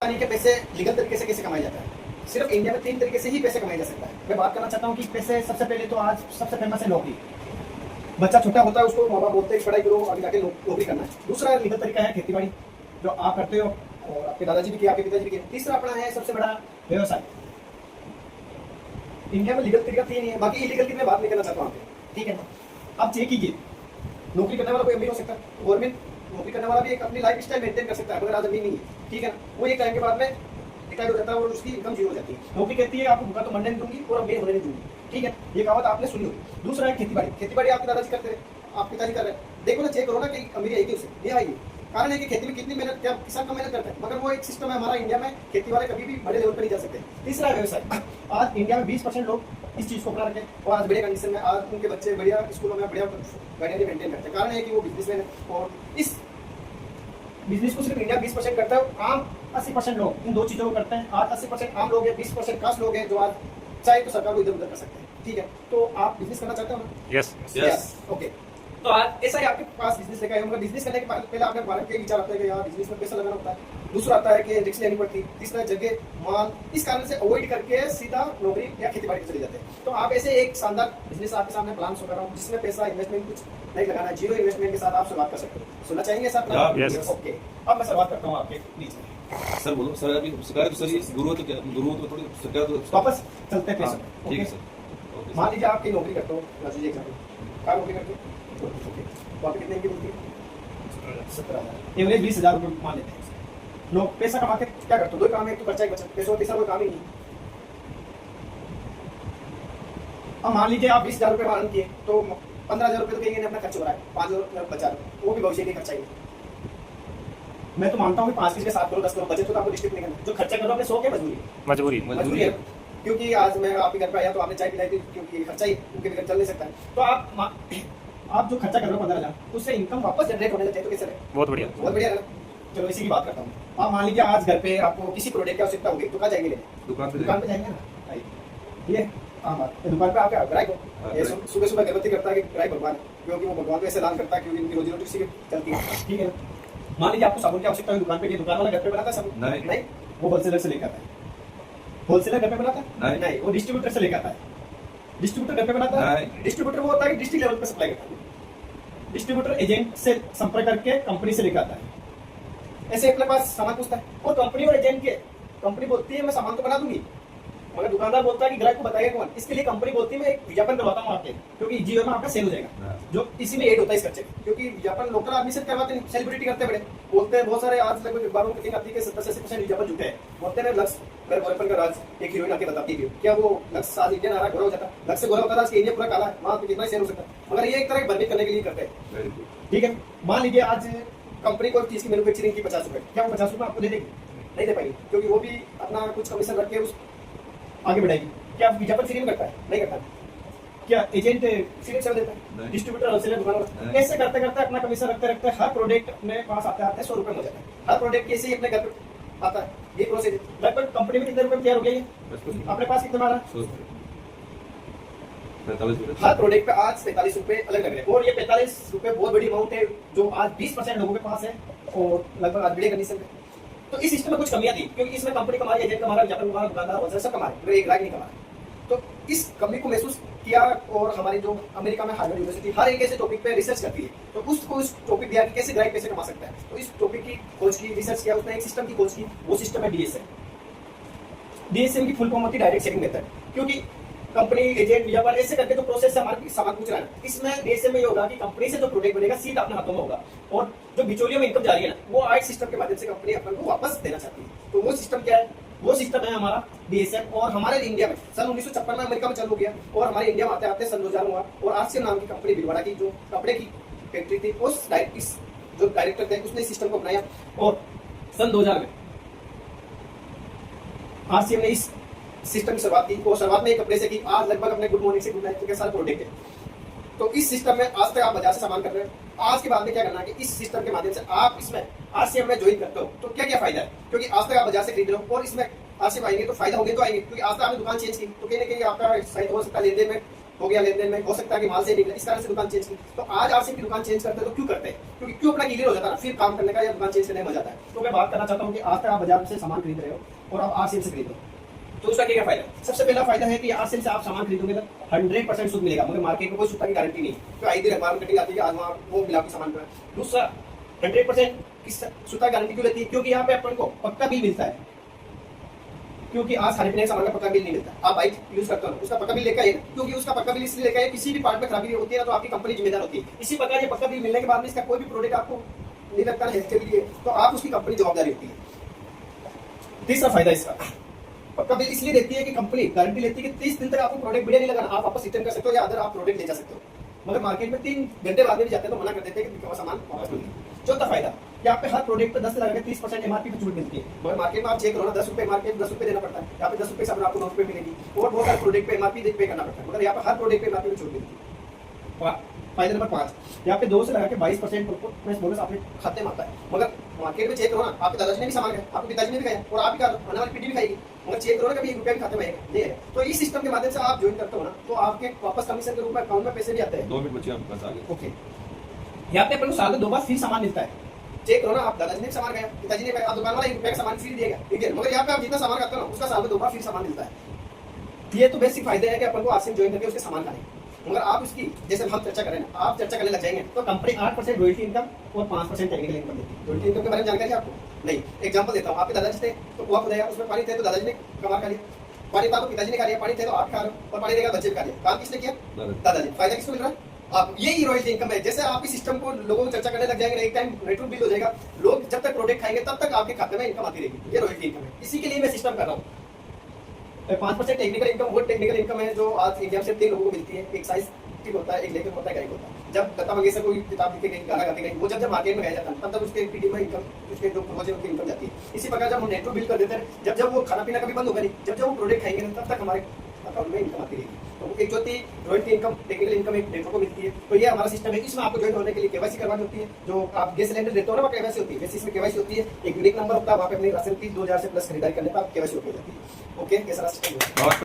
पानी के पैसे लीगल तरीके से कैसे कमाया जाता है। सिर्फ इंडिया में 3 तरीके से ही पैसे कमाया जा सकता है। मैं बात करना चाहता हूँ कि पैसे सबसे पहले तो आज सबसे फेमस है नौकरी। बच्चा छोटा होता है उसको माँ बाप बोलते हैं पढ़ाई करो आगे जाके नौकरी करना है। दूसरा लीगल तरीका है खेती बाड़ी जो आप करते हो और आपके दादाजी भी किया आपके पिताजी भी किया। तीसरा अपना है सबसे बड़ा व्यवसाय। इंडिया में लीगल तरीका 3 ही है, बाकी इलीगल की मैं बात नहीं करना चाहता हूँ। ठीक है ना, आप चेक कीजिए नौकरी करने वाला कोई अमीर हो सकता है, गवर्नमेंट नौकरी करने वाला भी एक अपनी लाइफ स्टाइल मेंटेन कर सकता है। अगर आज अमीर नहीं है ठीक है ना, वो एक टाइम के बाद में डिक्लाइन हो जाता है और उसकी इनकम जीरो हो जाती है। नौकरी कहती है आपको भूखा तो मरने नहीं दूंगी और अमीर होने नहीं दूंगी। ठीक है, ये कहावत आपने सुनी होगी। दूसरा है खेती बाड़ी। खेती बाड़ी आपके दादाजी करते हैं, आप पिताजी कर रहे हैं, देखो ना चेक करो ना कि अमीर आएगी उसे ये आएगी। कारण है कि खेती में कितनी मेहनत, क्या किसान का मेहनत करता है, मगर वो एक सिस्टम है हमारा इंडिया में, खेती वाले कभी भी बड़े लेवल पर नहीं जा सकते। तीसरा है व्यवसाय। आज इंडिया में 20% लोग इस चीज को अपना रखे और आज बढ़िया कंडीशन में, आज उनके बच्चे बढ़िया स्कूलों में बढ़िया गाइडेंस मेंटेन करते हैं। कारण है कि वो बिजनेसमैन है और इस बिजनेस को सिर्फ इंडिया 20% करता है। आम 80% लोग इन 2 चीजों को करते हैं। आज 80% आम लोग हैं, 20% कास्ट लोग हैं जो आज चाहे तो सरकार को इधर उधर कर सकते हैं। ठीक है, तो आप बिजनेस करना चाहते हो ना? यस। ओके, तो आज ऐसा ही आपके पास बिजनेस लेकर आए होंगे। बिजनेस करने के पहले आपने भारत के विचार आता है कि यार बिजनेस में पैसा लगाना होता है। दूसरा आता है कि रिस्क लेनी पड़ती है। तीसरा जगह माल, इस कारण से अवॉइड करके सीधा नौकरी या खेती बाड़ी चले जाते हैं। तो आप ऐसे एक शानदार बिजनेस आपके सामने प्लान शो कर रहा हूँ जिसमें पैसा इन्वेस्टमेंट कुछ नहीं लगाना है, जीरो इन्वेस्टमेंट के साथ आप शुरुआत कर सकते हो। सुनना चाहेंगे सर? ओके, अब मैं शुरुआत करता हूँ आपके बीच में। सर बोलो सर, अभी सरकार तो सर ये गुरु तो क्या गुरु तो थोड़ी सरकार तो वापस चलते हैं। ठीक है सर। मान लीजिए आपकी नौकरी करते हो, मान लीजिए क्या नौकरी करते हो, ओके, तो आप कितने की मिलती है? 17,000, एवरेज 20,000 रुपये मान लेते हैं। लोग पैसा कमा के क्या करते हो? 2 काम है, एक तो खर्चा, एक बचत। पैसा तीसरा कोई काम ही नहीं। अब मान लीजिए आप 20,000 रुपये मान किए तो 15,000 रुपये तो कहीं अपना खर्च हो रहा है, 5,000 बचा रहे, वो भी भविष्य के खर्चा ही है। मैं तो मानता हूँ कि 5 के 7 करोड़ 10 करोड़ बचत तो आपको डिस्ट्रिक्ट नहीं करना, जो खर्चा करो अपने 100 के मजबूरी है। क्योंकि आज मैं आपके घर पे आया तो आपने चाय पिलाई थी, क्योंकि खर्चा ही उनके बगैर चल नहीं सकता है। तो आप जो खर्चा कर रहे हो 15,000, उससे इनकम वापस जनरेट होने लगती है, तो कैसे रहे? बहुत बढ़िया। चलो इसी की बात करता हूँ। आप मान लीजिए आज घर पे आपको किसी प्रोडक्ट की आवश्यकता होगी तो कहाँ जाएंगे? दुकान पे जाएंगे ना। ये दुकान पे आपका ग्राहक हो, ये सुबह सुबह गर्भवती करता है कि ग्राहक भगवान है, क्योंकि वो भगवान को ऐसे दान करता है क्योंकि इनकी रोजी रोटी से चलती है। ठीक है, मान लीजिए आपको साबुन की आवश्यकता है दुकान पे, दुकान वाला घर पे बनाता है साबुन? नहीं, वो होलसेलर से लेकर आता है। होलसेलर घर पे बनाता है? नहीं, वो डिस्ट्रीब्यूटर से लेकर आता है। डिस्ट्रीब्यूटर घर पे बनाता है? डिस्ट्रीब्यूटर वो होता है कि डिस्ट्रिक्ट लेवल पे सप्लाई करता है। डिस्ट्रीब्यूटर एजेंट से संपर्क करके कंपनी से लेकर आता है। ऐसे अपने पास सामान पूछता है और कंपनी और एजेंट के, कंपनी बोलती है मैं सामान तो बना दूंगी, मगर दुकानदार बोलता है कि ग्राहक को बताएगा कौन। इसके लिए कंपनी बोलती है मैं एक विज्ञापन करवाता हूँ आपके, क्योंकि जियो में आपका सेल हो जाएगा, जो इसी में एड होता है इस खर्चे, क्योंकि विज्ञापन लोकल आदमी से करवाते नहीं, सेलिब्रिटी करते बड़े बोलते हैं। बहुत सारे आज लगभग अखबारों में आती है 70-80% विज्ञापन झूठे हैं। बोलते हैं लक्ष्य गोरखपुर का राज, एक हीरोइन आके बताती है, क्या वो लक्ष्य आज इंडियन आ रहा गोरा हो जाता? लक्ष्य गोरा होता था, आज इंडिया पूरा काला है, वहाँ पे कितना सेल हो सकता है, मगर ये एक तरह की भरपाई करने के लिए करते हैं। ठीक है, मान लीजिए आज कंपनी को चीज की मैन्युफैक्चरिंग की 50 रुपए, क्या वो 50 रुपए आपको दे देगी? नहीं दे पाएगी, क्योंकि वो भी अपना कुछ कमीशन रख के उस आगे बढ़ाएगी। क्या विज्ञापन सीरियल करता है? नहीं करता। क्या एजेंट सीरियल चल देता है? डिस्ट्रीब्यूटर होलसेलर दुकान ऐसे करते करते अपना कमीशन रखते रखते हर प्रोडक्ट अपने पास आते आते 100 रुपए हो जाता है। हर प्रोडक्ट कैसे ही अपने घर पे आता है, ये प्रोसेस लगभग कंपनी में कितने रुपए तैयार हो गई है? अपने पास कितना माल है? हर प्रोडक्ट पे आज 45 रुपए अलग लग रहे हैं और ये 45 रुपए बहुत बड़ी अमाउंट है जो आज 20% लोगों के पास है और लगभग आज बढ़िया कंडीशन में। तो इस सिस्टम में कुछ कमियां थी, क्योंकि इसमें कंपनी कमा रही है, एजेंट कमा रहा है, विज्ञापन कमा रहा है, दुकानदार होलसेलर सब कमा रहे हैं, मगर एक ग्राहक नहीं कमा रहा। तो इस कमी को महसूस किया और हमारी जो अमेरिका में हार्वर्ड यूनिवर्सिटी हर एक ऐसे टॉपिक पे रिसर्च करती है, तो उसको उस टॉपिक दिया कि कैसे ग्राहक पैसे कमा सकता है। तो इस टॉपिक की खोज की, रिसर्च किया, उसने एक सिस्टम की खोज की, वो सिस्टम है DSM। DSM की फुल फॉर्म होती है डायरेक्ट सेलिंग मेथड, क्योंकि कंपनी एजेंट विज्ञापन ऐसे करके जो प्रोसेस से हमारे सामान पूछ रहा है, इसमें DSM में ये होगा कि कंपनी से जो प्रोडक्ट बनेगा सीधा अपने हाथों में होगा और जो बिचौलियों में इनकम जा रही है ना, वो आज सिस्टम के माध्यम से कंपनी अपन को वापस देना चाहती है। तो वो सिस्टम क्या है? वो सिस्टम है हमारा DSM। और हमारे इंडिया में सन 1956 में अमेरिका में चालू किया और हमारे इंडिया में आते आते सन 2000 हुआ और आरसीएम नाम की कंपनी भिलवाड़ा की जो कपड़े की फैक्ट्री थी, उस जो डायरेक्टर थे उसने सिस्टम को अपनाया और सन 2000 में आरसीएम ने इस सिस्टम की शुरुआत की और शुरुआत में एक कपड़े से की। आज लगभग अपने गुड मॉर्निंग से गुड नाइट के सारे प्रोडक्ट है। तो इस सिस्टम में आज तक आप बाजार से सामान कर रहे हैं। आज के बाद में क्या करना है कि इस सिस्टम के माध्यम से आप इसमें आरसीएम में ज्वाइन करते हो तो क्या क्या फायदा है, क्योंकि आज तक आप बाजार से खरीद रहे हो और इसमें आरसीएम आएंगे तो फायदा होंगे तो आएंगे, क्योंकि आज तक आपने दुकान चेंज की तो कहीं ना कहीं आपका शायद हो सकता है लेन देन में हो गया लेन देन में, हो सकता है कि माल से निकले, इस कारण से दुकान चेंज की। तो आज आरसीएम की दुकान चेंज करते हैं तो क्यों करते हैं? क्योंकि क्यों अपना क्लियर हो जाता है, फिर काम करने का या दुकान चेंज करने में मजा आता है। तो मैं बात करना चाहता हूँ कि आज तक आप बाजार से सामान खरीद रहे हो और आप आरसीएम से खरीदो, तो उसका क्या फायदा है? सबसे पहला फायदा है कि आरसीएम से आप सामान खरीदोगे तो 100% शुद्ध मिलेगा, मगर मार्केट में कोई शुद्धता की गारंटी नहीं। तो आई दिन मार्केटिंग आती है, आज वहाँ वो मिलावटी सामान का। दूसरा 100% की शुद्धता गारंटी क्यों लेती है? क्योंकि यहाँ पे अपन को पक्का बिल मिलता है। क्योंकि आज खाने पीने के सामान का पक्का बिल नहीं मिलता। आप बाइक यूज करते हो, उसका पक्का बिल लेकर आइए, क्योंकि उसका पक्का बिल इसलिए लेकर आइए, किसी भी पार्ट में खराबी होती है ना तो आपकी कंपनी जिम्मेदार होती है। इसी प्रकार ये पक्का बिल मिलने के बाद में इसका कोई भी प्रोडक्ट आपको नहीं लगता है हेल्थ के लिए, तो आप उसकी कंपनी जवाबदारी होती है। तीसरा फायदा इसका, पक्का बिल इसलिए देती है कि कंपनी गारंटी लेती है कि 30 दिन तक आपको प्रोडक्ट बढ़िया नहीं लगा, आप वापस रिटर्न कर सकते हो या अदर आप प्रोडक्ट ले जा सकते हो। मगर मार्केट में 3 घंटे बाद में भी जाते हैं तो मना कर देते हैं कि सामान वापस मिल गया। चौथा फायदा, यहाँ पे हर प्रोडक्ट पे 10 से लगाकर 30% एमआरपी पे छूट मिलती है। मगर मार्केट में आप चेक करो ना, 10 रुपए मार्केट 10 रुपए देना पड़ता है, यहाँ पे 10 रुपए से आपको 9 रुपए मिलेगी। और बहुत सारे प्रोडक्ट पे एमआरपी पे करना पड़ता है, मगर यहाँ पे हर प्रोडक्ट पे एमआरपी पे छूट मिलती है। फायदा नंबर 5, यहाँ पे 2 से लगा के 22% बोनस आपके खाते में आता है। मगर मार्केट में चेक करो ना, आपके दादाजी ने भी सामान खाया, आपके पिताजी ने भी खाया और आप भी आने वाली पीढ़ी भी खाएगी, मगर चेक करो ना कभी 1 रुपया भी खाते में आएगा नहीं है। तो इस सिस्टम के माध्यम से आप ज्वाइन करते हो ना, तो आपके वापस कमीशन के रूप में अकाउंट में पैसे भी आते हैं। 2 मिनट बच्चे आपके पास आ गए। ओके, यहाँ पे अपन को साल में 2 बार फिर सामान मिलता है। चेक करो ना, आप दादाजी ने भी सामान खाया, पिताजी ने खाया, आप दुकान वाला 1 रुपया का सामान फ्री देगा, ठीक है। मगर यहाँ पे आप जितना सामान खाते हो ना, उसका साल में 2 बार फिर सामान मिलता है। ये तो बेसिक फायदे है कि अपन को आरसीएम ज्वाइन करके उसके सामान खाने। मगर आप इसकी जैसे हम चर्चा करें ना, आप चर्चा करने लग जाएंगे तो कंपनी 8% रॉयल्टी इनकम और 5% टेक्निकल इनकम देती है। रॉयल्टी इनकम के बारे में जानकारी है आपको? नहीं। एग्जांपल देता हूँ, आपके दादाजी थे तो कुआं खुदाया, उसमें पानी थे तो दादाजी ने कमा खा लिया, पानी था तो पिताजी ने खा लिया, पानी थे तो आप खा रहे हो और पानी देगा बच्चे भी खा लिया। काम किसने किया? दादाजी। फायदा किसको मिल रहा है? आप। यही रॉयल्टी इनकम है। जैसे आप इस सिस्टम को लोगों को चर्चा करने लग जाएंगे, एक टाइम नेटवर्क बिल हो जाएगा, लोग जब तक प्रोडक्ट खाएंगे तब तक आपके खाते में इनकम आती रहेगी। ये रॉयल्टी इनकम है, इसी के लिए मैं सिस्टम कर रहा हूँ। 5% टेक्निकल इनकम, वो टेक्निकल इनकम है जो आज एग्जाम से 3 लोगों को मिलती है। एक साइंस होता है, एक लेखक होता है, गायक होता है। जब लता मंगेशकर कोई किताब लिख के गई, गाना गाती गई, वो जब मार्केट में गया जाता है तब उसके पीडी में इनकम, उसके जो प्रोजेक्ट उनकी इनकम जाती है। इसी प्रकार जब हम नेटवर्क बिल कर देते हैं, जब वो खाना पीना कभी बंद होगा नहीं, जब वो प्रोडक्ट खाएंगे तब तक हमारे अकाउंट में इनकम आती रहेगी। तो एक जो थी रॉयल्टी इनकम, टेक्निकल इनकम एक नेटवर्क को मिलती है। तो ये हमारा सिस्टम है। इसमें आपको ज्वाइन होने के लिए केवाईसी करवानी होती है। जो आप गैस सिलेंडर देते हो ना, वो केवाईसी होती है, बेसिस में केवाईसी होती है। एक यूनिक नंबर होता है, वहाँ पे अपनी राशन की 2000 से प्लस खरीदारी करने पर आप केवाईसी हो जाती है। ओके, कैसा रास्ता